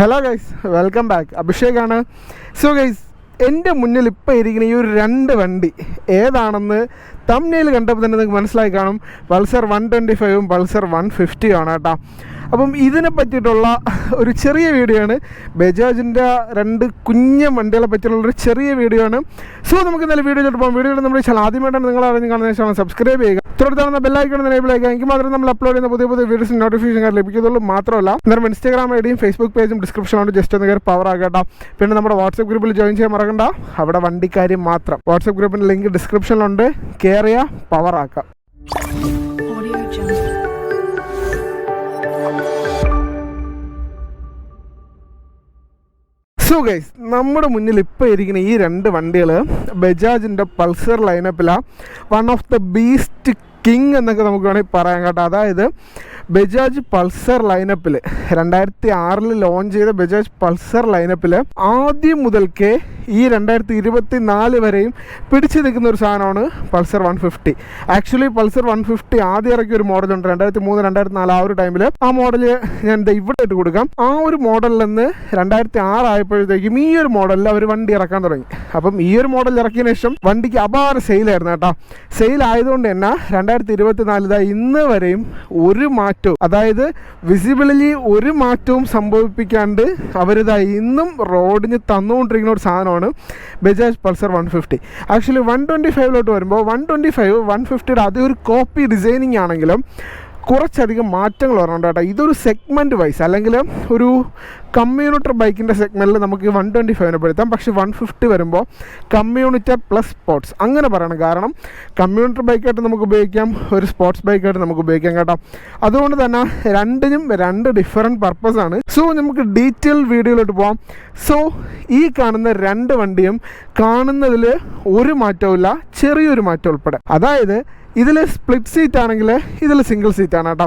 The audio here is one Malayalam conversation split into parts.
Hello guys, welcome back. അഭിഷേകാണ്. സോ ഗൈസ്, എൻ്റെ മുന്നിൽ ഇപ്പോൾ ഇരിക്കുന്ന ഈ ഒരു രണ്ട് വണ്ടി ഏതാണെന്ന് തംബ്നെയിൽ കണ്ടപ്പോൾ തന്നെ നിങ്ങൾക്ക് മനസ്സിലായി കാണും. പൾസർ 125ഉം പൾസർ 150 ആണ് കേട്ടോ. അപ്പം ഇതിനെ പറ്റിയിട്ടുള്ള ഒരു ചെറിയ വീഡിയോ ആണ്. ബജാജിൻ്റെ രണ്ട് കുഞ്ഞൻ വണ്ടികളെ പറ്റിയുള്ളൊരു ചെറിയ വീഡിയോ ആണ്. സോ നമുക്ക് ഇന്നലെ വീഡിയോയിലോട്ട് പോകാം. വീഡിയോയിൽ നമ്മൾ ചാനൽ ആദ്യമായിട്ടാണ് നിങ്ങൾ അറിഞ്ഞ് കാണുന്ന ശേഷം സബ്സ്ക്രൈബ് ചെയ്യുക. തൊട്ടടുത്താണെന്ന ബെല്ലൈക്കൺ എനേബിൾ ചെയ്യുക. എനിക്ക് മാത്രമേ നമ്മൾ അപ്ലോഡ് ചെയ്യുന്ന പുതിയ പുതിയ വീഡിയോസിന് നോട്ടിഫിക്കേഷൻ ലഭിക്കുന്നുള്ളൂ. മാത്രമല്ല അന്നേരം ഇൻസ്റ്റാഗ്രാം ഐഡിയും ഫേസ്ബുക്ക് പേജും ഡിസ്ക്രിപ്ഷനിലോട്ട് ജസ്റ്റ് ഒന്ന് കയറി പവർ ആകട്ടോ. പിന്നെ നമ്മുടെ വാട്സ്ആപ്പ് ഗ്രൂപ്പിൽ ജോയിൻ ചെയ്യാൻ മറക്കണ്ട. അവിടെ വണ്ടിക്കാര്യം മാത്രം. വാട്സ്ആപ്പ് ഗ്രൂപ്പിൻ്റെ ലിങ്ക് ഡിസ്ക്രിപ്ഷനിലുണ്ട്. കയറിയ പവർ ആക്കാം. സോ ഗൈസ്, നമ്മുടെ മുന്നിൽ ഇപ്പോൾ ഇരിക്കുന്ന ഈ രണ്ട് വണ്ടികൾ ബജാജിൻ്റെ പൾസർ ലൈനപ്പിലാണ്. One of the beast king എന്നൊക്കെ നമുക്ക് വേണമെങ്കിൽ പറയാൻ കേട്ടോ. അതായത് ബജാജ് പൾസർ ലൈനപ്പിൽ 2006 ലോഞ്ച് ചെയ്ത ബജാജ് പൾസർ ലൈനപ്പിൽ ആദ്യം മുതൽക്കേ ഈ 2024 വരെയും പിടിച്ചു നിൽക്കുന്ന ഒരു സാധനമാണ് പൾസർ 150. ആക്ച്വലി പൾസർ 150 ആദ്യം ഇറക്കിയ ഒരു മോഡലുണ്ട് 2003, 2004 ആ ഒരു ടൈമിൽ. ആ മോഡൽ ഞാൻ ഇവിടെ ഇട്ട് കൊടുക്കാം. ആ ഒരു മോഡലിൽ നിന്ന് 2006 ആയപ്പോഴത്തേക്കും ഈ ഒരു മോഡലിൽ അവർ വണ്ടി ഇറക്കാൻ തുടങ്ങി. അപ്പം ഈ ഒരു മോഡൽ ഇറക്കിയതിന് ശേഷം വണ്ടിക്ക് അപാര സെയിലായിരുന്നു കേട്ടോ. സെയിൽ ആയതുകൊണ്ട് തന്നെ 2024 ഇന്ന് വരെയും ഒരു മാറ്റവും, അതായത് വിസിബിളി ഒരു മാറ്റവും സംഭവിപ്പിക്കാണ്ട് അവരിതാ ഇന്നും റോഡിന് തന്നുകൊണ്ടിരിക്കുന്ന ഒരു സാധനമാണ് ബജാജ് പൾസർ 150. ആക്ച്വലി 125 വരുമ്പോൾ 125 150യുടെ അതേ ഒരു കോപ്പി ഡിസൈനിങ് ആണെങ്കിലും കുറച്ചധികം മാറ്റങ്ങൾ വരുന്നുണ്ട് കേട്ടോ. ഇതൊരു സെഗ്മെൻറ്റ് വൈസ് അല്ലെങ്കിൽ ഒരു കമ്മ്യൂണിറ്റർ ബൈക്കിൻ്റെ സെഗ്മെൻറ്റിൽ നമുക്ക് 125 പെടുത്താം. പക്ഷേ 150 വരുമ്പോൾ കമ്മ്യൂണിറ്റർ പ്ലസ് സ്പോർട്സ് അങ്ങനെ പറയണം. കാരണം കമ്മ്യൂണിറ്റർ ബൈക്കായിട്ട് നമുക്ക് ഉപയോഗിക്കാം, ഒരു സ്പോർട്സ് ബൈക്കായിട്ട് നമുക്ക് ഉപയോഗിക്കാം കേട്ടോ. അതുകൊണ്ട് തന്നെ രണ്ടിനും രണ്ട് ഡിഫറെൻറ്റ് പർപ്പസാണ്. സോ നമുക്ക് ഡീറ്റെയിൽ വീഡിയോയിലോട്ട് പോകാം. സോ ഈ കാണുന്ന രണ്ട് വണ്ടിയും കാണുന്നതിൽ ഒരു മാറ്റവും ഇല്ല, ചെറിയൊരു മാറ്റം ഉൾപ്പെടെ. അതായത് ഇതിൽ സ്പ്ലിറ്റ് സീറ്റ് ആണെങ്കിൽ ഇതിൽ സിംഗിൾ സീറ്റാണ് കേട്ടോ.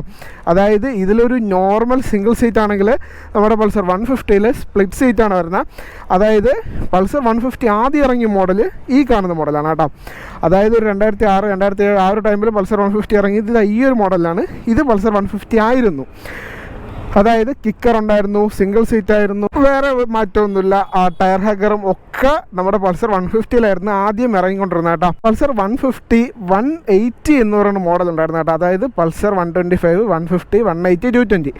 അതായത് ഇതിലൊരു നോർമൽ സിംഗിൾ സീറ്റ് ആണെങ്കിൽ നമ്മുടെ പൾസർ 150ൽ സ്പ്ലിറ്റ് സീറ്റാണ് വരുന്നത്. അതായത് പൾസർ 150 ആദ്യം ഇറങ്ങിയ മോഡൽ ഈ കാണുന്ന മോഡലാണ് കേട്ടോ. അതായത് ഒരു 2006, 2007 ആ ഒരു ടൈമിൽ പൾസർ 150 ഇറങ്ങിയത് ഈ ഒരു മോഡലാണ്. ഇത് പൾസർ 150 ആയിരുന്നു. അതായത് കിക്കർ ഉണ്ടായിരുന്നു, സിംഗിൾ സീറ്റ് ആയിരുന്നു, വേറെ മാറ്റമൊന്നുമില്ല. ആ ടയർ ഹാഗറും ഒക്കെ നമ്മുടെ പൾസർ 150ലായിരുന്നു ആദ്യം ഇറങ്ങിക്കൊണ്ടിരുന്നത് കേട്ടോ. പൾസർ 150 180 എന്ന് പറയുന്ന മോഡൽ ഉണ്ടായിരുന്നു കേട്ടോ. അതായത് പൾസർ 125, 150, 180, 220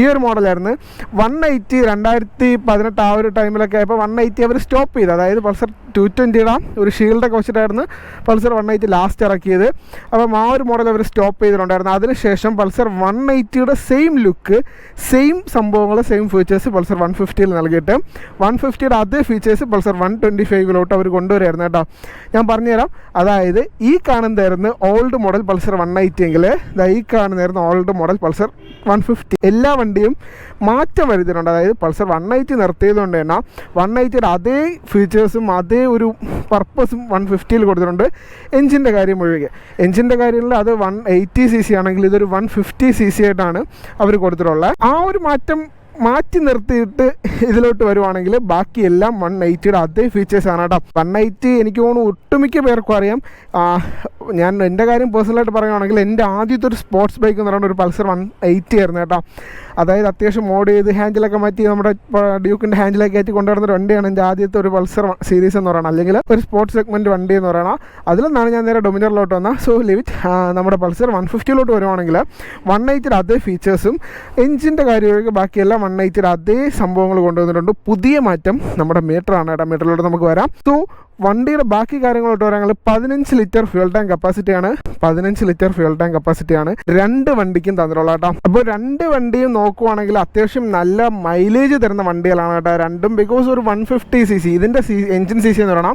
ഈ ഒരു മോഡലായിരുന്നു. 180 2018 ആ ഒരു ടൈമിലൊക്കെ ആയപ്പോൾ 180 അവർ സ്റ്റോപ്പ് ചെയ്തു. അതായത് പൾസർ 220യുടെ ഒരു ഷീൽഡൊക്കെ വെച്ചിട്ടായിരുന്നു പൾസർ 180 ലാസ്റ്റ് ഇറക്കിയത്. അപ്പം ആ ഒരു മോഡൽ അവർ സ്റ്റോപ്പ് ചെയ്തിട്ടുണ്ടായിരുന്നു. അതിനുശേഷം പൾസർ 180യുടെ സെയിം ലുക്ക്, സെയിം സംഭവങ്ങൾ, സെയിം ഫീച്ചേഴ്സ് പൾസർ 150ൽ നൽകിയിട്ട് 150യുടെ അതേ ഫീച്ചേഴ്സ് പൾസർ 125ലോട്ട് അവർ കൊണ്ടുവരായിരുന്നു കേട്ടോ. ഞാൻ പറഞ്ഞുതരാം. അതായത് ഈ കാണുന്നതായിരുന്നു ഓൾഡ് മോഡൽ പൾസർ 180 എങ്കിൽ ഈ കാണുന്നതായിരുന്നു ഓൾഡ് മോഡൽ പൾസർ 150. എല്ലാ വണ്ടിയും മാറ്റം വരുത്തിയിട്ടുണ്ട്. അതായത് പൾസർ 180 നിർത്തിയതുകൊണ്ട് തന്നെ 180യുടെ അതേ ഫീച്ചേഴ്സും അതേ ഒരു പർപ്പസും 150ൽ കൊടുത്തിട്ടുണ്ട്. എഞ്ചിൻ്റെ കാര്യം ഒഴികെ, എഞ്ചിൻ്റെ കാര്യങ്ങളിൽ അത് 180cc ആണെങ്കിൽ ഇതൊരു 150cc ആയിട്ടാണ് അവർ കൊടുത്തിട്ടുള്ളത്. ആ ഒരു മാറ്റി നിർത്തിയിട്ട് ഇതിലോട്ട് വരുവാണെങ്കിൽ ബാക്കിയെല്ലാം 180യുടെ അതേ ഫീച്ചേഴ്സാണ് കേട്ടോ. 180 എനിക്ക് തോന്നുന്നു ഒട്ടുമിക്ക പേർക്കും അറിയാം. ഞാൻ എൻ്റെ കാര്യം പേഴ്സണലായിട്ട് പറയുകയാണെങ്കിൽ എൻ്റെ ആദ്യത്തെ ഒരു സ്പോർട്സ് ബൈക്ക് എന്ന് പറയുന്നത് ഒരു പൾസർ 180 ആയിരുന്നു കേട്ടോ. അതായത് അത്യാവശ്യം മോഡ് ചെയ്ത് ഹാൻഡിലൊക്കെ മാറ്റി നമ്മുടെ ഡ്യൂക്കിൻ്റെ ഹാൻഡിലൊക്കെ കയറ്റി കൊണ്ടുവരുന്ന ഒരു വണ്ടിയാണ് എൻ്റെ ആദ്യത്തെ ഒരു പൾസർ സീരീസ് എന്ന് പറയുന്നത്, അല്ലെങ്കിൽ ഒരു സ്പോർട്സ് സെഗ്മെൻറ്റ് വണ്ടി എന്ന് പറയുന്നത്. അതിൽ നിന്നാണ് ഞാൻ നേരെ ഡൊമിനറിലോട്ട് വന്നത്. സോ ലിവിറ്റ് നമ്മുടെ പൾസർ 150ലോട്ട് വരുവാണെങ്കിൽ 180യുടെ അതേ ഫീച്ചേഴ്സും എഞ്ചിൻ്റെ കാര്യമൊക്കെ ബാക്കിയെല്ലാം 180യുടെ അതേ സംഭവങ്ങൾ കൊണ്ടുവന്നിട്ടുണ്ട്. പുതിയ മാറ്റം നമ്മുടെ മീറ്ററാണ് കേട്ടോ. മീറ്ററിലോട്ട് നമുക്ക് വരാം. സോ വണ്ടിയുടെ ബാക്കി കാര്യങ്ങളോട്ട് പറയുകയാണെങ്കിൽ 15 ലിറ്റർ ഫ്യൂൽ ടാങ്ക് കപ്പാസിറ്റിയാണ്. 15 ലിറ്റർ ഫ്യൂൽ ടാങ്ക് കപ്പാസിറ്റിയാണ് രണ്ട് വണ്ടിക്കും തന്നിട്ടുള്ളത് കേട്ടോ. അപ്പോൾ രണ്ട് വണ്ടിയും നോക്കുവാണെങ്കിൽ അത്യാവശ്യം നല്ല മൈലേജ് തരുന്ന വണ്ടികളാണ് കേട്ടോ രണ്ടും. ബിക്കോസ് ഒരു 150cc ഇതിൻ്റെ എഞ്ചിൻ CC എന്ന് പറയണം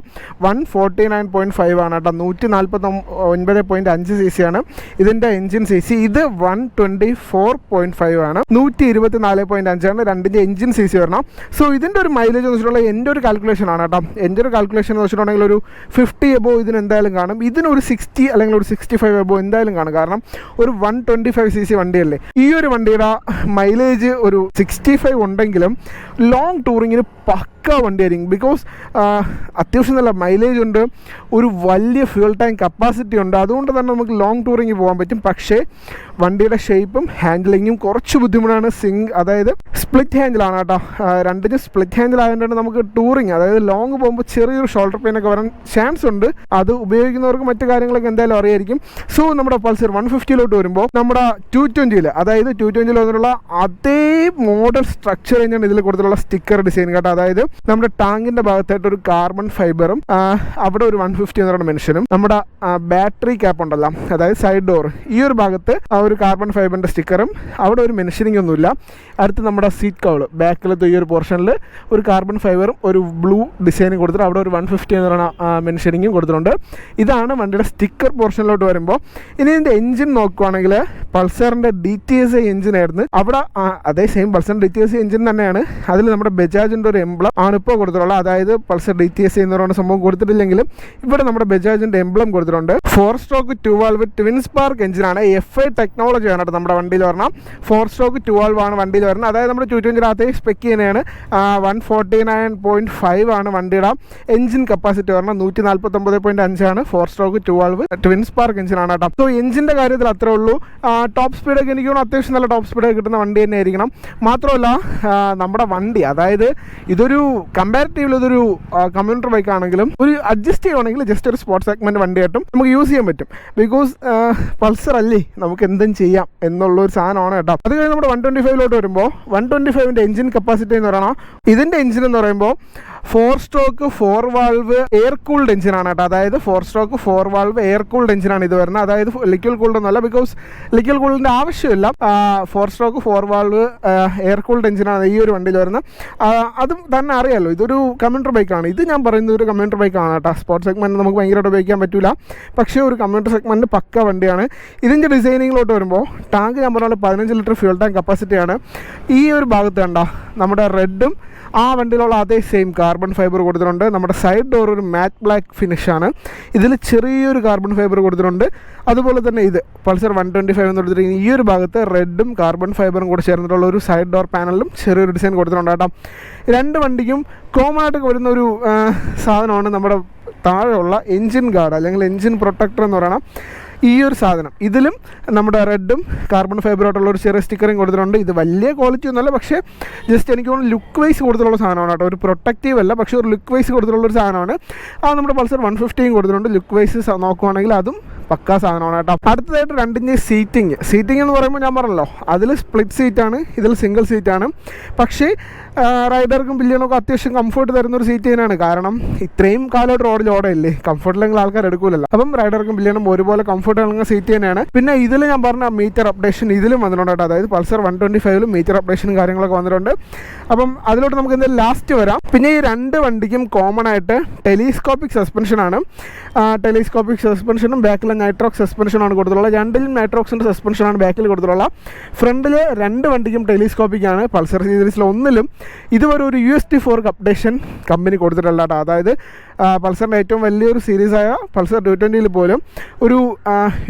149.5 ആണ് കേട്ടോ. 149.5cc ആണ് ഇതിൻ്റെ എഞ്ചിൻ CC. ഇത് 124.5 ആണ്. 124.5 ആണ് രണ്ടിൻ്റെ എഞ്ചിൻ CC വരണം. സോ ഇതിൻ്റെ ഒരു മൈലേജ് എന്ന് വെച്ചിട്ടുള്ള എൻ്റെ ഒരു കാൽക്കുലേഷൻ ആണ് കേട്ടോ. എൻ്റെ ഒരു കാൽക്കുലേഷൻ എന്ന് വെച്ചിട്ടുണ്ടെങ്കിൽ വെച്ചിട്ടുണ്ടെങ്കിൽ ഒരു 50 എബോ ഇതിന് എന്തായാലും കാണും. ഇതിനൊരു 60 അല്ലെങ്കിൽ ഒരു 65 എബോ എന്തായാലും കാണും. കാരണം ഒരു 125cc വണ്ടിയല്ലേ. ഈ ഒരു വണ്ടിയുടെ മൈലേജ് ഒരു 65 ഉണ്ടെങ്കിലും ലോങ് ടൂറിങ്ങിന് പക്ക വണ്ടിയായിരിക്കും. ബിക്കോസ് അത്യാവശ്യം നല്ല മൈലേജ് ഉണ്ട്, ഒരു വലിയ ഫ്യൂൽ ടാങ്ക് കപ്പാസിറ്റി ഉണ്ട്. അതുകൊണ്ട് തന്നെ നമുക്ക് ലോങ് ടൂറിങ് പോകാൻ പറ്റും. പക്ഷേ വണ്ടിയുടെ ഷേപ്പും ഹാൻഡിലിങ്ങും കുറച്ച് ബുദ്ധിമുട്ടാണ്. അതായത് സ്പ്ലിറ്റ് ഹാൻഡിലാണ് കേട്ടോ. രണ്ടിനും സ്പ്ലിറ്റ് ഹാൻഡിലായതുകൊണ്ട് നമുക്ക് ടൂറിങ്, അതായത് ലോങ് പോകുമ്പോൾ ചെറിയൊരു ഷോൾഡർ പെയിൻ ഒക്കെ വരാൻ ചാൻസ് ഉണ്ട്. അത് ഉപയോഗിക്കുന്നവർക്ക് മറ്റു കാര്യങ്ങളൊക്കെ എന്തായാലും അറിയായിരിക്കും. സോ നമ്മുടെ പൾസർ 150 വരുമ്പോൾ നമ്മുടെ 220 അതായത് 220 വന്നിട്ടുള്ള അതേ മോഡൽ സ്ട്രക്ചർ തന്നെയാണ് ഇതിൽ കൊടുത്തിട്ടുള്ള സ്റ്റിക്കർ ഡിസൈൻ കേട്ടോ. അതായത് നമ്മുടെ ടാങ്കിന്റെ ഭാഗത്തായിട്ട് ഒരു കാർബൺ ഫൈബറും അവിടെ ഒരു 150 എന്നുള്ള മെൻഷനും, നമ്മുടെ ബാറ്ററി ക്യാപ്പ് ഉണ്ടല്ലോ, അതായത് സൈഡ് ഡോർ, ഈ ഒരു ഭാഗത്ത് ഒരു കാർബൺ ഫൈബറിന്റെ സ്റ്റിക്കറും അവിടെ ഒരു മെൻഷനിങ് ഒന്നുമില്ല. അടുത്ത് നമ്മുടെ സീറ്റ് കവള് ബാക്കിലത്തെ ഈ ഒരു പോർഷനിൽ ഒരു കാർബൺ ഫൈബറും ഒരു ബ്ലൂ ഡിസൈനും കൊടുത്തിട്ട് അവിടെ ഒരു 150 എന്ന് പറയുന്ന മെൻഷനിങ്ങും കൊടുത്തിട്ടുണ്ട്. ഇതാണ് വണ്ടിയുടെ സ്റ്റിക്കർ പോർഷനിലോട്ട് വരുമ്പോൾ. ഇനി ഇതിൻ്റെ എഞ്ചിൻ നോക്കുവാണെങ്കിൽ പൾസറിൻ്റെ DTSI എഞ്ചിനായിരുന്നു. അവിടെ അതേ സെയിം പൾസറിൻ്റെ DTSI എഞ്ചിൻ തന്നെയാണ്. അതിൽ നമ്മുടെ ബജാജിൻ്റെ ഒരു എംബ്ലം ആണ് ഇപ്പോൾ കൊടുത്തിട്ടുള്ളത്. അതായത് പൾസർ DTSI എന്ന് പറയുന്ന സംഭവം കൊടുത്തിട്ടില്ലെങ്കിലും ഇവിടെ നമ്മുടെ ബജാജിൻ്റെ എംബ്ലം കൊടുത്തിട്ടുണ്ട്. 4 സ്ട്രോക്ക് 2 വാൾവ് ട്വിൻ സ്പാർക്ക് എഞ്ചിനാണ്. FI ടെക്നോളജി ആണ് നമ്മുടെ വണ്ടിയിൽ പറഞ്ഞാൽ. 4 സ്ട്രോക്ക് 2 വാൾവ് ആണ് വണ്ടിയിൽ വരുന്നത്. അതായത് നമ്മുടെ 220 സ്പെക്ക് ചെയ്യുന്നതാണ്. 149.5 ആണ് വണ്ടിയുടെ എഞ്ചിൻ കപ്പാസിറ്റി പറഞ്ഞാൽ. 149.5 ആണ് 4 സ്ട്രോക്ക് 2 വാൾവ് ട്വിൻ സ്പാർക്ക് എഞ്ചിനാണ് കേട്ടോ. സോ എഞ്ചിൻ്റെ കാര്യത്തിൽ അത്രേ ഉള്ളൂ. ടോപ്പ് സ്പീഡൊക്കെ എനിക്ക് തോന്നുന്നു അത്യാവശ്യം നല്ല ടോപ്പ് സ്പീഡൊക്കെ കിട്ടുന്ന വണ്ടി തന്നെ ആയിരിക്കണം. മാത്രമല്ല നമ്മുടെ വണ്ടി, അതായത് ഇതൊരു കമ്പാരിറ്റീവ്ലി ഇതൊരു കമ്മ്യൂട്ടർ ബൈക്ക് ആണെങ്കിലും ഒരു അഡ്ജസ്റ്റ് ചെയ്യുവാണെങ്കിൽ ജസ്റ്റ് ഒരു സ്പോർട്സ് സെഗ്മെൻറ്റ് വണ്ടിയായിട്ടും നമുക്ക് യൂസ് ചെയ്യാൻ പറ്റും. ബിക്കോസ് പൾസർ അല്ലേ, നമുക്ക് എന്തും ചെയ്യാം എന്നുള്ളൊരു സാധനമാണ് കേട്ടോ. അത് കഴിഞ്ഞ് നമ്മുടെ 125 വരുമ്പോൾ 125ൻ്റെ എഞ്ചിൻ കപ്പാസിറ്റി എന്ന് പറയുന്നത്, ഇതിൻ്റെ എഞ്ചിൻ എന്ന് പറയുമ്പോൾ 4 സ്ട്രോക്ക് 4 വാൾവ് എയർ കൂൾഡ് എഞ്ചിനാണ് കേട്ടോ. അതായത് 4 സ്ട്രോക്ക് 4 വാൾവ് എയർ കൂൾഡ് എഞ്ചിനാണ് ഇത് വരുന്നത്. അതായത് ലിക്വിഡ് കൂൾഡ് ഒന്നുമല്ല, ബിക്കോസ് ലിക്വിഡ് കൂൾഡിൻ്റെ ആവശ്യമില്ല. 4 സ്ട്രോക്ക് 4 വാൾവ് എയർ കൂൾഡ് എഞ്ചിനാണ് ഈ ഒരു വണ്ടിയിൽ വരുന്നത്. അതും തന്നെ അറിയാമല്ലോ, ഇതൊരു കമ്മ്യൂട്ടർ ബൈക്കാണ്. ഇത് ഞാൻ പറയുന്നത് ഒരു കമ്മ്യൂട്ടർ ബൈക്കാണ് കേട്ടോ. സ്പോർട്സ് സെഗ്മെൻറ്റ് നമുക്ക് ഭയങ്കരമായിട്ട് ഉപയോഗിക്കാൻ പറ്റില്ല. പക്ഷേ ഒരു കമ്മ്യൂട്ടർ സെഗ്മെൻറ്റ് പക്ക വണ്ടിയാണ്. ഇതിൻ്റെ ഡിസൈനിങ്ങിലോട്ട് വരുമ്പോൾ ടാങ്ക് ഞാൻ പറഞ്ഞ 15 ലിറ്റർ ഫ്യൂൽ ടാങ്ക് കപ്പാസിറ്റിയാണ്. ഈ ഒരു ഭാഗത്ത് കണ്ടോ നമ്മുടെ റെഡും ആ വണ്ടിയിലുള്ള അതേ സെയിം കാർബൺ ഫൈബർ കൊടുത്തിട്ടുണ്ട്. നമ്മുടെ സൈഡ് ഡോർ ഒരു മാറ്റ് ബ്ലാക്ക് ഫിനിഷാണ്. ഇതിൽ ചെറിയൊരു കാർബൺ ഫൈബർ കൊടുത്തിട്ടുണ്ട്. അതുപോലെ തന്നെ ഇത് പൾസർ 125 എന്ന് കൊടുത്തിരിക്കുന്ന ഈ ഒരു ഭാഗത്ത് റെഡും കാർബൺ ഫൈബറും കൂടെ ചേർന്നിട്ടുള്ള ഒരു സൈഡ് ഡോർ പാനലും ചെറിയൊരു ഡിസൈൻ കൊടുത്തിട്ടുണ്ട് കേട്ടോ. രണ്ട് വണ്ടിക്കും കോമൺ ആയിട്ട് വരുന്ന ഒരു സാധനമാണ് നമ്മുടെ താഴെയുള്ള എൻജിൻ ഗാർഡ് അല്ലെങ്കിൽ എൻജിൻ പ്രൊട്ടക്ടർ എന്ന് പറയണം. ഈ ഒരു സാധനം ഇതിലും നമ്മുടെ റെഡും കാർബൺ ഫൈബറായിട്ടുള്ള ഒരു ചെറിയ സ്റ്റിക്കറിങ് കൊടുത്തിട്ടുണ്ട്. ഇത് വലിയ ക്വാളിറ്റി ഒന്നുമല്ല, പക്ഷേ ജസ്റ്റ് എനിക്ക് തോന്നുന്നു ലുക്ക് വൈസ് കൊടുത്തിട്ടുള്ള സാധനമാണ് കേട്ടോ. ഒരു പ്രൊട്ടക്റ്റീവ് അല്ല, പക്ഷേ ഒരു ലുക്ക് വൈസ് കൊടുത്തിട്ടുള്ള ഒരു സാധനമാണ്. നമ്മുടെ പൾസർ 150 കൊടുത്തിട്ടുണ്ട്. ലുക്ക് വൈസ് നോക്കുവാണെങ്കിൽ അതും പക്കാ സാധനമാണ് കേട്ടോ. അടുത്തതായിട്ട് 2 ഇഞ്ച് സീറ്റിംഗ് എന്ന് പറയുമ്പോൾ ഞാൻ പറഞ്ഞല്ലോ, അതിൽ സ്പ്ലിറ്റ് സീറ്റാണ്, ഇതിൽ സിംഗിൾ സീറ്റാണ്. പക്ഷേ റൈഡർക്കും പില്ലിയനൊക്കെ അത്യാവശ്യം കംഫർട്ട് തരുന്നൊരു സീറ്റ് തന്നെയാണ്. കാരണം ഇത്രയും കാലമായിട്ട് റോഡിൽ ഓടയില്ലേ, കംഫർട്ടില്ലെങ്കിൽ ആൾക്കാർ എടുക്കൂലല്ലോ. അപ്പം റൈഡർക്കും പില്ലിയനും ഒരുപോലെ കംഫർട്ട് നൽകുന്ന സീറ്റ് തന്നെയാണ്. പിന്നെ ഇതിൽ ഞാൻ പറഞ്ഞ മീറ്റർ അപ്ഡേഷൻ ഇതിലും വന്നിട്ടുണ്ട് കേട്ടോ. അതായത് പൾസർ 125 മീറ്റർ അപ്ഡേഷനും കാര്യങ്ങളൊക്കെ വന്നിട്ടുണ്ട്. അപ്പം അതിലോട്ട് നമുക്ക് എന്തായാലും ലാസ്റ്റ് വരാം. പിന്നെ ഈ 2 വണ്ടിക്കും കോമൺ ആയിട്ട് ടെലിസ്കോപ്പിക് സസ്പെൻഷനാണ്. ടെലിസ്കോപ്പിക് സസ്പെൻഷനും ബാക്കിൽ നൈട്രോക്സ് സസ്പെൻഷനാണ് കൊടുത്തിട്ടുള്ളത്. 2ലും നൈട്രോക്സിൻ്റെ സസ്പെൻഷനാണ് ബാക്കിൽ കൊടുത്തിട്ടുള്ളത്. ഫ്രണ്ടിൽ 2 വണ്ടിക്കും ടെലിസ്കോപ്പിക്കാണ്. പൾസർ സീരീസിൽ 1ലും ഇതുവരെ ഒരു USD ഫോർക്ക് അപ്ഡേഷൻ കമ്പനി കൊടുത്തിട്ടുള്ള കേട്ടോ. അതായത് പൾസറിൻ്റെ ഏറ്റവും വലിയൊരു സീരീസായ പൾസർ 220 പോലും ഒരു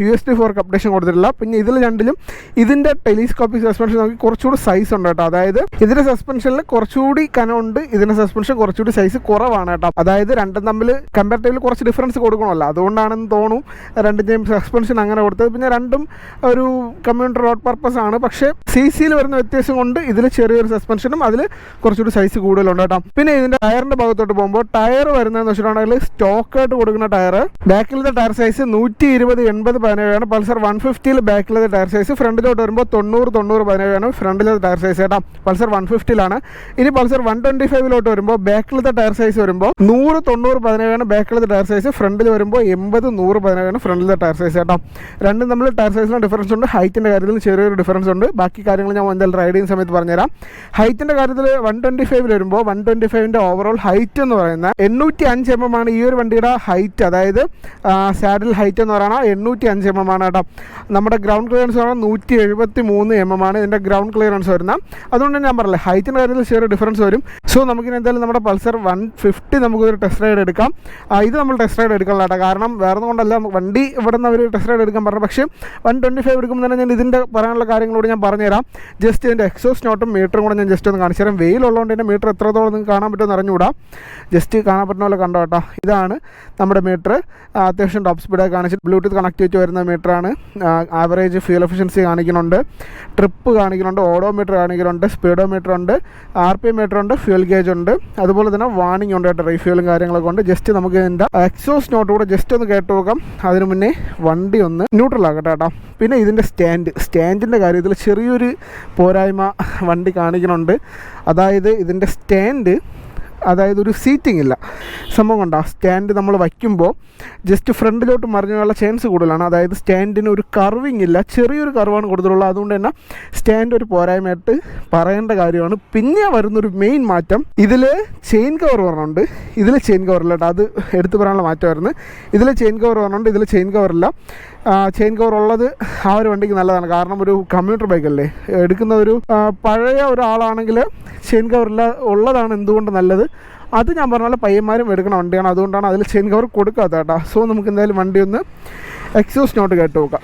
USD ഫോർക്ക് അപ്ഡേഷൻ കൊടുത്തിട്ടില്ല. പിന്നെ ഇതിൽ 2ലും ഇതിൻ്റെ ടെലിസ്കോപ്പിക് സസ്പെൻഷൻ നോക്കി കുറച്ചുകൂടി സൈസ് ഉണ്ട് കേട്ടോ. അതായത് ഇതിൻ്റെ സസ്പെൻഷനിൽ കുറച്ചുകൂടി കനമുണ്ട്, ഇതിൻ്റെ സസ്പെൻഷൻ കുറച്ചുകൂടി സൈസ് കുറവാണ് കേട്ടോ. അതായത് രണ്ടും തമ്മിൽ കമ്പാരിറ്റീവ്ലി കുറച്ച് ഡിഫറൻസ് കൊടുക്കണമല്ലോ, അതുകൊണ്ടാണെന്ന് തോന്നും 2ൻ്റെയും സസ്പെൻഷൻ അങ്ങനെ കൊടുത്തത്. പിന്നെ 2ഉം ഒരു കമ്മ്യൂണിറ്റി റോഡ് പർപ്പസ് ആണ്. പക്ഷേ CCയിൽ വരുന്ന വ്യത്യാസം കൊണ്ട് ഇതിൽ ചെറിയൊരു സസ്പെൻഷനും അതിൽ കുറച്ചുകൂടി സൈസ് കൂടുതലുണ്ട് കേട്ടോ. പിന്നെ ഇതിൻ്റെ ടയറിൻ്റെ ഭാഗത്തോട്ട് പോകുമ്പോൾ ടയർ വരുന്നതെന്ന് വെച്ചിട്ടുണ്ടെങ്കിൽ സ്റ്റോക്കായിട്ട് കൊടുക്കുന്ന ടയർ, ബാക്കിലത്തെ ടയർ സൈസ് 120/80/17 പൾസർ 150 ബാക്കിലത്തെ ടയർ സൈസ്. ഫ്രണ്ടിലോട്ട് വരുമ്പോൾ 90/90/17 ഫ്രണ്ടിലത്തെ ടയർ സൈസ് കേട്ടോ. പൾസർ 150 ഇനി പൾസർ 125 വരുമ്പോൾ ബാക്കിലത്തെ ടയർ സൈസ് വരുമ്പോൾ 100/90/17 ബാക്കിലത്തെ ടയർ സൈസ്. ഫ്രണ്ടിൽ വരുമ്പോൾ 80/100/17 ഫ്രണ്ടിലത്തെ ടയർ സൈസ് കേട്ടോ. രണ്ടും തമ്മിൽ ടയർ സൈസിലും ഡിഫറൻസ് ഉണ്ട്. ഹൈറ്റിൻ്റെ കാര്യത്തിൽ ചെറിയൊരു ഡിഫറൻസ് ഉണ്ട്. ബാക്കി കാര്യങ്ങൾ ഞാൻ എന്തായാലും റൈഡ് ചെയ്യുന്ന സമയത്ത് പറഞ്ഞുതരാം. ഹൈറ്റിൻ്റെ കാര്യത്തിൽ 125 വരുമ്പോൾ 125ൻ്റെ ഓവറോൾ ഹൈറ്റ് എന്ന് പറയുന്നത് 805 805 mm ആണ് ഈ ഒരു വണ്ടിയുടെ ഹൈറ്റ്, അതായത് സാഡിൽ ഹൈറ്റ് എന്ന് പറയുന്നത് 805 mm ആണ് കേട്ടോ. നമ്മുടെ ഗ്രൗണ്ട് ക്ലിയറൻസ് പറഞ്ഞാൽ 173 mm ആണ് ഇതിൻ്റെ ഗ്രൗണ്ട് ക്ലിയറൻസ് വരുന്നത്. അതുകൊണ്ട് ഞാൻ പറഞ്ഞില്ലേ ഹൈറ്റിൻ്റെ കാര്യത്തിൽ ചെറിയ ഡിഫറൻസ് വരും. സോ നമുക്കിനി എന്തായാലും നമ്മുടെ പൾസർ 150 നമുക്കൊരു ടെസ്റ്റ് റൈഡ് എടുക്കാം. ഇത് നമ്മൾ ടെസ്റ്റ് റൈഡ് എടുക്കണം കേട്ടോ, കാരണം വേറെ ഒന്നും കൊണ്ടല്ല, വണ്ടി ഇവിടെ നിന്ന് അവർ ടെസ്റ്റ് റൈഡ് എടുക്കാൻ പറഞ്ഞു. പക്ഷേ 125 എടുക്കുമ്പോൾ തന്നെ ഞാൻ ഇതിൻ്റെ പറയാനുള്ള കാര്യങ്ങളോട് ഞാൻ പറഞ്ഞുതരാം. ജസ്റ്റ് ഇതിൻ്റെ എക്സോസ്റ്റ് നോട്ടും മീറ്ററും കൂടെ ഞാൻ ജസ്റ്റ് ഒന്ന് കാണിച്ചു തരാം. വെയിലുള്ളതുകൊണ്ട് എൻ്റെ മീറ്റർ എത്രത്തോളം നിങ്ങൾക്ക് കാണാൻ പറ്റുമെന്ന് അറിഞ്ഞുകൂടാ, ജസ്റ്റ് കാണാൻ പറ്റുന്ന പോലെ കണ്ടോ കേട്ടോ. ഇതാണ് നമ്മുടെ മീറ്റർ. അത്യാവശ്യം ടോപ്പ് സ്പീഡൊക്കെ കാണിച്ചിട്ട് ബ്ലൂടൂത്ത് കണക്ടിവിറ്റി വരുന്ന മീറ്ററാണ്. ആവറേജ് ഫ്യൂൽ എഫിഷ്യൻസി കാണിക്കുന്നുണ്ട്, ട്രിപ്പ് കാണിക്കുന്നുണ്ട്, ഓഡോമീറ്റർ കാണിക്കുന്നുണ്ട്, സ്പീഡോമീറ്റർ ഉണ്ട്, RPM മീറ്റർ ഉണ്ട്, ഫ്യൂൽ ഗേജ് ഉണ്ട്, അതുപോലെ തന്നെ വാർണിംഗ് ഉണ്ട് കേട്ടോ, റീഫ്യൂലും കാര്യങ്ങളൊക്കെ ഉണ്ട്. ജസ്റ്റ് നമുക്ക് ഇതിൻ്റെ എക്സോസ്റ്റ് നോട്ട് കൂടെ ജസ്റ്റ് ഒന്ന് കേട്ട് നോക്കാം. അതിന് മുന്നേ വണ്ടി ഒന്ന് ന്യൂട്രൽ ആക്കട്ടെ കേട്ടോ. പിന്നെ ഇതിൻ്റെ സ്റ്റാൻഡിൻ്റെ കാര്യത്തിൽ ചെറിയൊരു പോരായ്മ വണ്ടി കാണിക്കുന്നുണ്ട്. അതായത് ഇതിൻ്റെ സ്റ്റാൻഡ്, അതായത് ഒരു സീറ്റിംഗ് ഇല്ല സംഭവം കൊണ്ടാ. സ്റ്റാൻഡ് നമ്മൾ വയ്ക്കുമ്പോൾ ജസ്റ്റ് ഫ്രണ്ടിലോട്ട് മറിഞ്ഞുള്ള ചാൻസ് കൂടുതലാണ്. അതായത് സ്റ്റാൻഡിന് ഒരു കർവിങ് ഇല്ല, ചെറിയൊരു കർവാണ് കൊടുത്തിട്ടുള്ളത്. അതുകൊണ്ട് തന്നെ സ്റ്റാൻഡ് ഒരു പോരായ്മയായിട്ട് പറയേണ്ട കാര്യമാണ്. പിന്നെ വരുന്നൊരു മെയിൻ മാറ്റം, ഇതിൽ ചെയിൻ കവർ പറഞ്ഞുണ്ട്, ഇതിൽ ചെയിൻ കവറില്ല കേട്ടോ, അത് എടുത്തു പറയാനുള്ള മാറ്റമായിരുന്നു. ഇതിൽ ചെയിൻ കവർ പറഞ്ഞുണ്ട്, ഇതിൽ ചെയിൻ കവറില്ല. ചെയിൻ കവർ ഉള്ളത് ആ ഒരു വണ്ടിക്ക് നല്ലതാണ്, കാരണം ഒരു കമ്മ്യൂട്ടർ ബൈക്കല്ലേ എടുക്കുന്ന ഒരു പഴയ ഒരാളാണെങ്കിൽ ചെയിൻ കവറില്ല ഉള്ളതാണ് എന്തുകൊണ്ട് നല്ലത്. അത് ഞാൻ പറഞ്ഞ പോലെ പയ്യന്മാരും എടുക്കുന്ന വണ്ടിയാണ്, അതുകൊണ്ടാണ് അതിൽ ചെയിൻ കവർ കൊടുക്കാത്ത കേട്ടോ. സോ നമുക്ക് എന്തായാലും വണ്ടി ഒന്ന് എക്സോസ്റ്റ് നോട്ട് കേട്ട് നോക്കാം.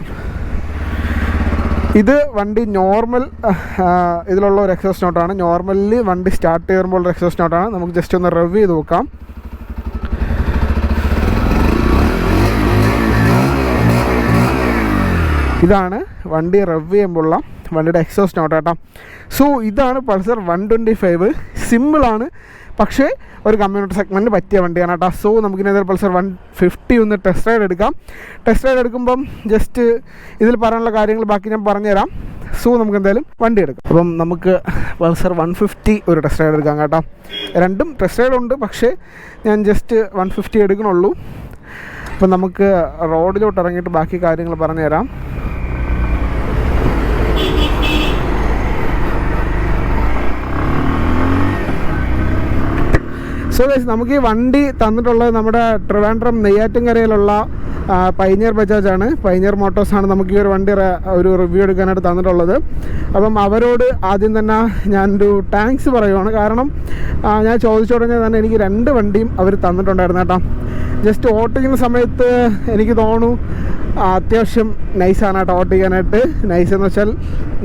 ഇത് വണ്ടി നോർമൽ ഇതിലുള്ള ഒരു എക്സോസ്റ്റ് നോട്ടാണ്. നോർമലി വണ്ടി സ്റ്റാർട്ട് ചെയ്യുമ്പോൾ ഒരു എക്സോസ്റ്റ് നോട്ടാണ്. നമുക്ക് ജസ്റ്റ് ഒന്ന് റിവ്യൂ ചെയ്ത് നോക്കാം. ഇതാണ് വണ്ടി റിവ്യൂ ചെയ്യുമ്പോഴുള്ള വണ്ടിയുടെ എക്സോസ്റ്റ് നോട്ട് കേട്ടോ. സോ ഇതാണ് പൾസർ 125. സിമ്പിളാണ്, പക്ഷേ ഒരു കമ്മ്യൂണിറ്റി സെഗ്മെൻറ്റ് പറ്റിയ വണ്ടിയാണ് കേട്ടോ. സോ നമുക്കിനി പൾസർ 150 ഒന്ന് ടെസ്റ്റ് റൈഡ് എടുക്കാം. ടെസ്റ്റ് റൈഡ് എടുക്കുമ്പം ജസ്റ്റ് ഇതിൽ പറയാനുള്ള കാര്യങ്ങൾ ബാക്കി ഞാൻ പറഞ്ഞുതരാം. സോ നമുക്ക് എന്തായാലും വണ്ടി എടുക്കാം. അപ്പം നമുക്ക് പൾസർ 150 ഒരു ടെസ്റ്റ് റൈഡ് എടുക്കാം കേട്ടോ. രണ്ടും ടെസ്റ്റ് റൈഡ് ഉണ്ട്, പക്ഷേ ഞാൻ ജസ്റ്റ് 150 എടുക്കണുള്ളൂ. അപ്പം നമുക്ക് റോഡിലോട്ട് ഇറങ്ങിയിട്ട് ബാക്കി കാര്യങ്ങൾ പറഞ്ഞുതരാം. സോ ഗൈസ്, നമുക്ക് ഈ വണ്ടി തന്നിട്ടുള്ളത് നമ്മുടെ ട്രിവാൻഡ്രം നെയ്യാറ്റിൻകരയിലുള്ള പൈനിയർ ബജാജാണ്, പൈനിയർ മോട്ടോഴ്സാണ് നമുക്ക് ഈ ഒരു വണ്ടി ഒരു റിവ്യൂ എടുക്കാനായിട്ട് തന്നിട്ടുള്ളത്. അപ്പം അവരോട് ആദ്യം തന്നെ ഞാനൊരു താങ്ക്സ് പറയുവാണ്. കാരണം ഞാൻ ചോദിച്ച ഉടനെ തന്നെ എനിക്ക് 2 വണ്ടിയും അവർ തന്നിട്ടുണ്ടായിരുന്നു കേട്ടോ. ജസ്റ്റ് ഓട്ടിക്കുന്ന സമയത്ത് എനിക്ക് തോന്നുന്നു അത്യാവശ്യം നൈസാണ് കേട്ടോ ഓട്ടിക്കാനായിട്ട്. നൈസ് എന്ന് വെച്ചാൽ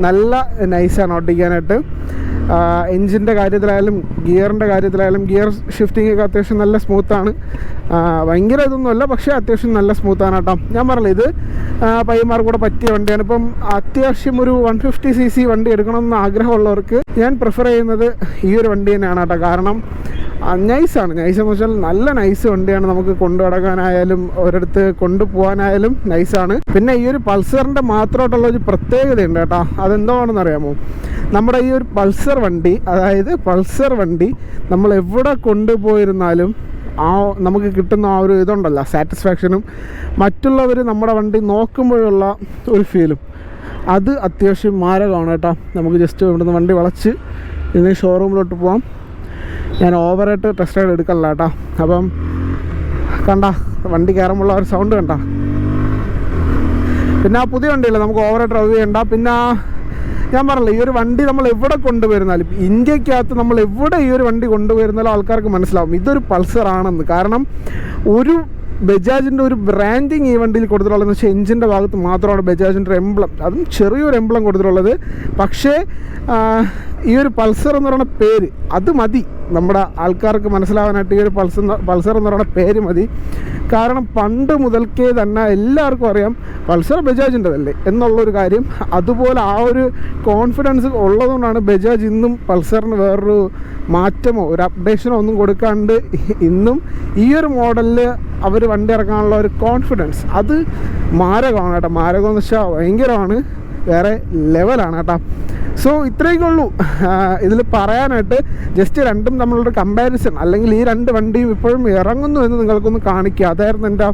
നല്ല നൈസാണ് ഓട്ടിക്കാനായിട്ട്. എൻജിൻ്റെ കാര്യത്തിലായാലും ഗിയറിൻ്റെ കാര്യത്തിലായാലും ഗിയർ ഷിഫ്റ്റിംഗ് ഒക്കെ അത്യാവശ്യം നല്ല സ്മൂത്താണ്. ഭയങ്കര ഇതൊന്നുമല്ല, പക്ഷേ അത്യാവശ്യം നല്ല സ്മൂത്താണ് കേട്ടോ. ഞാൻ പറഞ്ഞില്ല, ഇത് പയ്യന്മാർക്ക് കൂടെ പറ്റിയ വണ്ടിയാണ്. ഇപ്പം അത്യാവശ്യം ഒരു 150cc വണ്ടി എടുക്കണമെന്ന് ആഗ്രഹമുള്ളവർക്ക് ഞാൻ പ്രിഫർ ചെയ്യുന്നത് ഈ ഒരു വണ്ടി തന്നെയാണ് കേട്ടോ. കാരണം നൈസാണ്. നൈസെന്ന് വെച്ചാൽ നല്ല നൈസ് വണ്ടിയാണ്. നമുക്ക് കൊണ്ടു നടക്കാനായാലും ഒരിടത്ത് കൊണ്ടുപോകാനായാലും നൈസാണ്. പിന്നെ ഈ ഒരു പൾസറിൻ്റെ മാത്രമായിട്ടുള്ള ഒരു പ്രത്യേകതയുണ്ട് കേട്ടോ. അതെന്താണെന്ന് അറിയാമോ? നമ്മുടെ ഈ ഒരു പൾസർ വണ്ടി, അതായത് പൾസർ വണ്ടി നമ്മൾ എവിടെ കൊണ്ടുപോയിരുന്നാലും നമുക്ക് കിട്ടുന്ന ആ ഒരു ഇതുണ്ടല്ലോ, സാറ്റിസ്ഫാക്ഷനും മറ്റുള്ളവർ നമ്മുടെ വണ്ടി നോക്കുമ്പോഴുള്ള ഒരു ഫീലും, അത് അത്യാവശ്യം മാരകമാണ് കേട്ടോ. നമുക്ക് ജസ്റ്റ് ഇവിടുന്ന് വണ്ടി വളച്ച് ഇനി ഷോറൂമിലോട്ട് പോകാം. ഞാൻ ഓവറായിട്ട് ടെസ്റ്റ് റൈഡ് എടുക്കല്ല കേട്ടോ. അപ്പം കണ്ട വണ്ടി കയറുമ്പോൾ ഒരു സൗണ്ട് കണ്ട. പിന്നെ ആ പുതിയ വണ്ടിയില്ല, നമുക്ക് ഓവറായിട്ട് റിവ്യൂ ചെയ്യണ്ട. പിന്നെ ഞാൻ പറഞ്ഞില്ല, ഈ ഒരു വണ്ടി നമ്മൾ എവിടെ കൊണ്ടുവരുന്നാലും, ഇന്ത്യക്കകത്ത് നമ്മൾ എവിടെ ഈ ഒരു വണ്ടി കൊണ്ടുവരുന്നാലും ആൾക്കാർക്ക് മനസ്സിലാവും ഇതൊരു പൾസർ ആണെന്ന്. കാരണം ഒരു ബജാജിൻ്റെ ഒരു ബ്രാൻഡിങ് ഈ വണ്ടിയിൽ കൊടുത്തിട്ടുള്ളതെന്ന് വെച്ചാൽ എഞ്ചിൻ്റെ ഭാഗത്ത് മാത്രമാണ് ബജാജിൻ്റെ ഒരു എംബ്ലം, അതും ചെറിയൊരു എംബ്ലം കൊടുത്തിട്ടുള്ളത്. പക്ഷേ ഈ ഒരു പൾസർ എന്ന് പറയുന്ന പേര് അത് മതി നമ്മുടെ ആൾക്കാർക്ക് മനസ്സിലാവാനായിട്ട്. ഈ ഒരു പൾസർ എന്ന് പറയുന്ന പേര് മതി. കാരണം പണ്ട് മുതൽക്കേ തന്നെ എല്ലാവർക്കും അറിയാം പൾസർ ബജാജിൻ്റെതല്ലേ എന്നുള്ളൊരു കാര്യം. അതുപോലെ ആ ഒരു കോൺഫിഡൻസ് ഉള്ളതുകൊണ്ടാണ് ബജാജ് ഇന്നും പൾസറിന് വേറൊരു മാറ്റമോ ഒരു അപ്ഡേഷനോ ഒന്നും കൊടുക്കാണ്ട് ഇന്നും ഈ ഒരു മോഡലിൽ അവർ വണ്ടി ഇറക്കാനുള്ള ഒരു കോൺഫിഡൻസ് അത് മാരകമാണ് കേട്ടോ. മാരകമെന്ന് വെച്ചാൽ ഭയങ്കരമാണ്, വേറെ ലെവലാണ് കേട്ടോ. സോ ഇത്രയൊക്കെ ഉള്ളൂ ഇതിൽ പറയാനായിട്ട്. ജസ്റ്റ് രണ്ടും തമ്മിലുള്ള കമ്പാരിസൺ, അല്ലെങ്കിൽ ഈ രണ്ട് വണ്ടിയും ഇപ്പോഴും ഇറങ്ങുന്നു എന്ന് നിങ്ങൾക്കൊന്ന് കാണിക്കുക, അതായിരുന്നു എൻ്റെ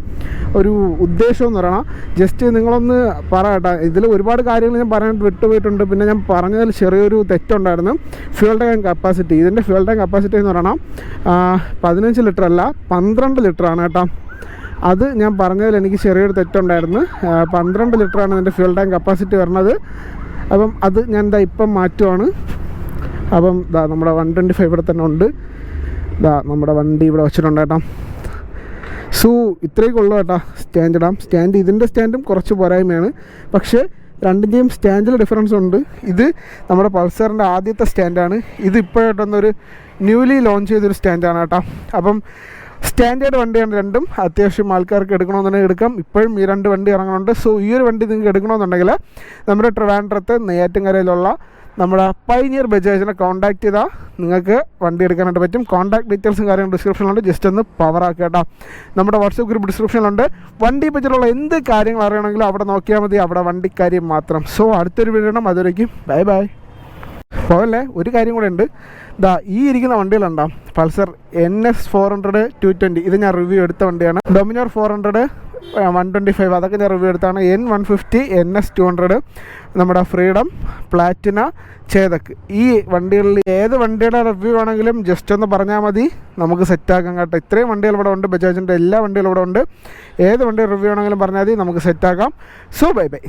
ഒരു ഉദ്ദേശം എന്ന് പറയണം. ജസ്റ്റ് നിങ്ങളൊന്ന് പറയട്ടെ. ഇതിൽ ഒരുപാട് കാര്യങ്ങൾ ഞാൻ പറയാനായിട്ട് വിട്ടുപോയിട്ടുണ്ട്. പിന്നെ ഞാൻ പറഞ്ഞതിൽ ചെറിയൊരു തെറ്റുണ്ടായിരുന്നു. ഫ്യൂൽ ടാങ്ക് കപ്പാസിറ്റി, ഇതിൻ്റെ ഫ്യൂൽ ടാങ്ക് കപ്പാസിറ്റി എന്ന് പറയണം 15 ലിറ്റർ അല്ല 12 ലിറ്ററാണ് കേട്ടോ. അത് ഞാൻ പറഞ്ഞതിൽ എനിക്ക് ചെറിയൊരു തെറ്റുണ്ടായിരുന്നു. 12 ലിറ്ററാണ് ഇതിൻ്റെ ഫ്യൂൽ ടാങ്ക് കപ്പാസിറ്റി വരുന്നത്. അപ്പം അത് ഞാൻ ഇപ്പം മാറ്റുവാണ്. അപ്പം നമ്മുടെ 125 ഇവിടെ തന്നെ ഉണ്ട്. നമ്മുടെ വണ്ടി ഇവിടെ വെച്ചിട്ടുണ്ട് കേട്ടോ. സോ ഇത്രയൊക്കെ ഉള്ളൂ കേട്ടോ. സ്റ്റാൻഡ് ഇടാം. ഇതിൻ്റെ സ്റ്റാൻഡും കുറച്ച് പോരായ്മയാണ്, പക്ഷേ രണ്ടിൻ്റെയും സ്റ്റാൻഡിൽ ഡിഫറൻസ് ഉണ്ട്. ഇത് നമ്മുടെ പൾസറിൻ്റെ ആദ്യത്തെ സ്റ്റാൻഡാണ്. ഇത് ഇപ്പോഴായിട്ടൊന്നൊരു ന്യൂലി ലോഞ്ച് ചെയ്തൊരു സ്റ്റാൻഡാണ് കേട്ടോ. അപ്പം സ്റ്റാൻഡേർഡ് വണ്ടിയാണ് രണ്ടും. അത്യാവശ്യം ആൾക്കാർക്ക് എടുക്കണമെന്നുണ്ടെങ്കിൽ എടുക്കാം. ഇപ്പോഴും ഈ രണ്ട് വണ്ടി ഇറങ്ങുന്നുണ്ട്. സോ ഈ ഒരു വണ്ടി നിങ്ങൾക്ക് എടുക്കണമെന്നുണ്ടെങ്കിൽ നമ്മുടെ ട്രിവാൻഡ്രത്ത് നെയ്യാറ്റിൻകരയിലുള്ള നമ്മുടെ പൈനിയർ ബജാജിനെ കോൺടാക്ട് ചെയ്താൽ നിങ്ങൾക്ക് വണ്ടി എടുക്കാനായിട്ട് പറ്റും. കോൺടാക്ട് ഡീറ്റെയിൽസും കാര്യങ്ങളും ഡിസ്ക്രിപ്ഷനിലുണ്ട്. ജസ്റ്റ് ഒന്ന് പവർ ആക്കുക കേട്ടോ. നമ്മുടെ വാട്സപ്പ് ഗ്രൂപ്പ് ഡിസ്ക്രിപ്ഷനിലുണ്ട്. വണ്ടി പറ്റിയുള്ള എന്ത് കാര്യങ്ങൾ അറിയണമെങ്കിലും അവിടെ നോക്കിയാൽ മതി. അവിടെ വണ്ടിക്കാര്യം മാത്രം. സോ അടുത്തൊരു വീഡിയോ ഇടണം. അതുവരേക്കും ബൈ ബൈ. പോകല്ലേ, ഒരു കാര്യം കൂടെ ഉണ്ട്. ഈ ഇരിക്കുന്ന വണ്ടികളുണ്ടാവും പൾസർ NS 400 220. ഇത് ഞാൻ റിവ്യൂ എടുത്ത വണ്ടിയാണ്. ഡൊമിനോർ 400 125 അതൊക്കെ ഞാൻ റിവ്യൂ എടുത്താണ്. N150 NS 200 നമ്മുടെ ഫ്രീഡം, പ്ലാറ്റിന, ചേതക്ക്. ഈ വണ്ടികളിൽ ഏത് വണ്ടിയുടെ റിവ്യൂ ആണെങ്കിലും ജസ്റ്റ് ഒന്ന് പറഞ്ഞാൽ മതി, നമുക്ക് സെറ്റാക്കാം കേട്ടോ. ഇത്രയും വണ്ടികൾ ഇവിടെ ഉണ്ട്. ബജാജിൻ്റെ എല്ലാ വണ്ടികളും ഇവിടെ ഉണ്ട്. ഏത് വണ്ടിയുടെ റിവ്യൂ ആണെങ്കിലും പറഞ്ഞാൽ മതി, നമുക്ക് സെറ്റാക്കാം. So bye by.